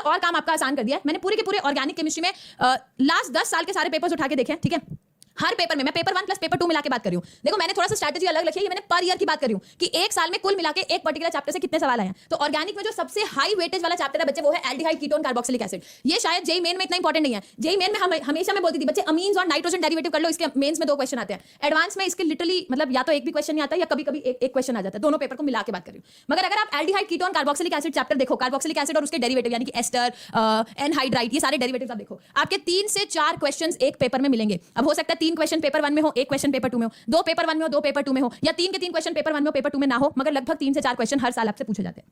और काम आपका आसान कर दिया है। मैंने पूरे के पूरे ऑर्गेनिक केमिस्ट्री में लास्ट 10 साल के सारे पेपर्स उठा के देखे हैं, ठीक है। हर पेपर में मैं पेपर 1 प्लस पेपर 2 मिला के बात कर रही हूँ। देखो मैंने थोड़ा सा स्ट्रैटेजी अलग रखी है, ये मैंने पर ईयर की बात कर रही हूँ कि एक साल में कुल मिला के एक पर्टिकुलर चैप्टर से कितने सवाल आए हैं। तो ऑर्गेनिक में जो सबसे हाई वेटेज वाला चैप्टर है बच्चे वो है एल्डिहाइड कीटोन कार्बोक्सिलिक एसिड। ये शायद जेई मेन में इतना इंपॉर्टेंट नहीं है। जेई मेन में हम हमेशा मैं बोलती थी बच्चे अमीन्स और नाइट्रोजन डेरिवेटिव कर लो, इसके मेंस में 2 क्वेश्चन आते हैं। एडवांस में इसके लिटरली मतलब या तो एक भी क्वेश्चन नहीं आता या कभी कभी एक क्वेश्चन आ जाता है। दोनों पेपर को मिला के बात कर रही हूँ। मगर अगर आप aldehyde ketone carboxylic acid chapter देखो, कार्बोक्सिलिक एसिड और उसके डेरिवेटिव यानी कि एस्टर, एनहाइड्राइड, ये सारे डेरिवेटिव्स आप देखो, आपके 3 से 4 क्वेश्चंस एक पेपर में मिलेंगे। अब हो सकता है 3 क्वेश्चन पेपर 1 में हो, 1 क्वेश्चन पेपर 2 में हो, 2 पेपर 1 में हो, 2 पेपर 2 में हो, या 3 के 3 क्वेश्चन पेपर 1 में हो, पेपर 2 में ना हो, मगर लगभग 3 से 4 क्वेश्चन हर साल आपसे पूछे जाते हैं।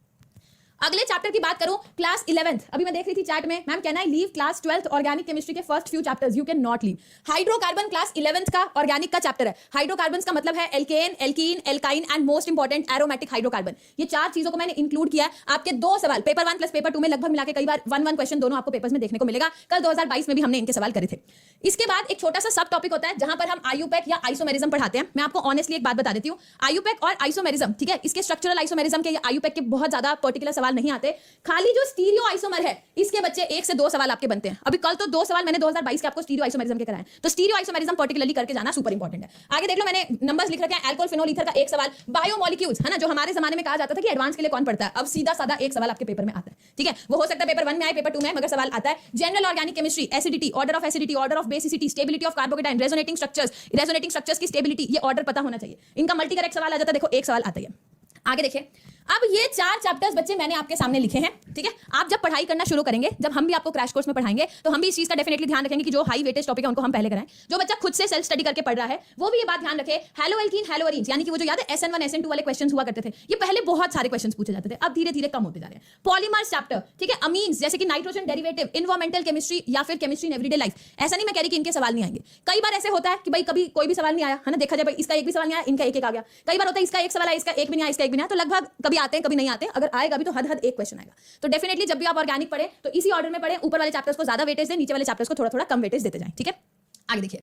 अगले चैप्टर की बात करूं, क्लास 11th। अभी मैं देख रही थी चैट में, ma'am can I leave class 12th organic chemistry के first few chapters? You can not leave. Hydrocarbon class 11th का ऑर्गेनिक का चैप्टर है। हाइड्रोकार्बन्स का मतलब है alkane, alkene, alkyne and most important aromatic hydrocarbon. ये 4 चीजों को मैंने इंक्लूड किया है। आपके 2 सवाल पेपर 1 प्लस पेपर 2 में लगभग मिला के कई बार 1 क्वेश्चन दोनों आपको पेपर्स में देखने को मिलेगा। कल 2022 में भी हमने इनके सवाल करे थे। इसके बाद एक छोटा सा सब टॉपिक होता है जहां पर हम आयुपेक या आइसोमेरिज्म पढ़ाते हैं। मैं आपको ऑनेस्टली एक बात बता देती हूं, आयुपेक और आइसोमेरिज्म, ठीक है, इसके स्ट्रक्चरल आइसोमेरिज्म के या आयुपेक के बहुत ज्यादा पर्टिकुलर सवाल नहीं आते। खाली जो स्टीरियो आइसोमर है इसके बच्चे 1 से 2 सवाल आपके बनते हैं। अभी कल तो 2 सवाल मैंने 2022 के आपको स्टीरियो आइसोमेरिज्म के कराए। तो स्टीरियो आइसोमेरिज्म पर्टिकुलरली करके जाना सुपर इंपॉर्टेंट है। आगे देख लो, मैंने नंबर्स लिख रखे हैं। अल्कोहल फिनोल ईथर का एक सवाल, बायोमोलिक्यूल्स है ना, जो हमारे जमाने में कहा जाता था कि एडवांस के लिए कौन पढ़ता है, अब सीधा साधा एक सवाल आपके पेपर में आता है, ठीक है। वो हो सकता है पेपर 1 में आए, पेपर 2 में, मगर सवाल आता है। General organic chemistry, acidity, order of acidity, order of basicity, stability of carbocation, resonating structures की स्टेबिलिटी, ये ऑर्डर पता होना चाहिए। इनका मल्टी करेक्ट सवाल आ जाता है, देखो एक सवाल आता है। आगे देखिए, अब ये 4 चैप्टर्स बच्चे मैंने आपके सामने लिखे हैं, ठीक है। आप जब पढ़ाई करना शुरू करेंगे, जब हम भी आपको क्रैश कोर्स में पढ़ाएंगे, तो हम भी इस चीज का डेफिनेटली ध्यान रखेंगे कि जो हाई वेटेज टॉपिक है उनको हम पहले कराएं। जो बच्चा खुद से सेल्फ स्टडी करके पढ़ रहा है वो भी ये बात ध्यान रखे, हेलो एल्कीन, हेलो एरीन्स, यानी कि वो जो याद है SN1 SN2 वाले क्वेश्चंस हुआ करते थे, ये पहले बहुत सारे क्वेश्चंस पूछे जाते थे, अब धीरे धीरे कम होते जा रहे हैं। पॉलीमर्स चैप्टर, ठीक है, अमीन्स जैसे कि नाइट्रोजन डेरिवेटिव, एनवायरमेंटल केमिस्ट्री या फिर केमिस्ट्री इन एवरीडे लाइफ। ऐसा नहीं मैं कह रही कि इनके सवाल नहीं आएंगे। कई बार ऐसे होता है कि भाई कभी कोई भी सवाल नहीं आया है ना, देखा जाए भाई इसका एक भी सवाल नहीं आया, इनका एक आ गया। कई बार होता है इसका एक सवाल आया, इसका एक भी नहीं आया, इसका एक भी नहीं आया, तो लगभग कभी आते हैं कभी नहीं आते। अगर आएगा भी तो हद एक क्वेश्चन आएगा। तो डेफिनेटली जब भी आप ऑर्गेनिक पढ़े तो इसी ऑर्डर में पढ़े, ऊपर वाले चैप्टर्स को ज्यादा वेटेज दें, नीचे वाले चैप्टर्स को थोड़ा थोड़ा कम वेटेज देते जाएं, ठीक है। आगे देखिए।